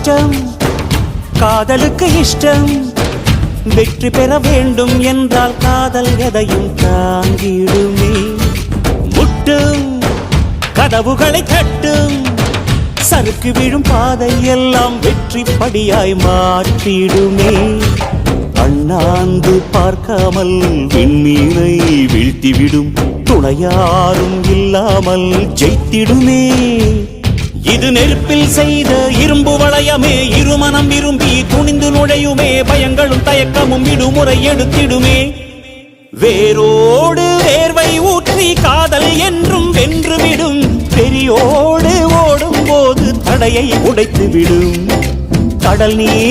கஷ்டம் காதலுக்கு இஷ்டம் வெற்றி பெற வேண்டும் என்றால் காதல் எதையும் தாங்கிடுமே முட்டும் கதவுகளை தட்டும் சறுக்கு விழும் பாதை எல்லாம் வெற்றி படியாய் மாற்றிடுமே அண்ணாந்து பார்க்காமல் விண்மீனை வீழ்த்திவிடும் துணையாரும் இல்லாமல் ஜெயித்திடுமே இது நெருப்பில் செய்த இரும்பு வளையமே இருமனம் விரும்பி துணிந்து நுழையுமே பயங்களும் தயக்கமும் விடுமுறை எடுத்திடுமே வேரோடு வேர்வை ஊற்றி காதல் என்றும் வென்றுவிடும் பெரியோடு ஓடும் போது தடையை உடைத்துவிடும் கடல் நீர்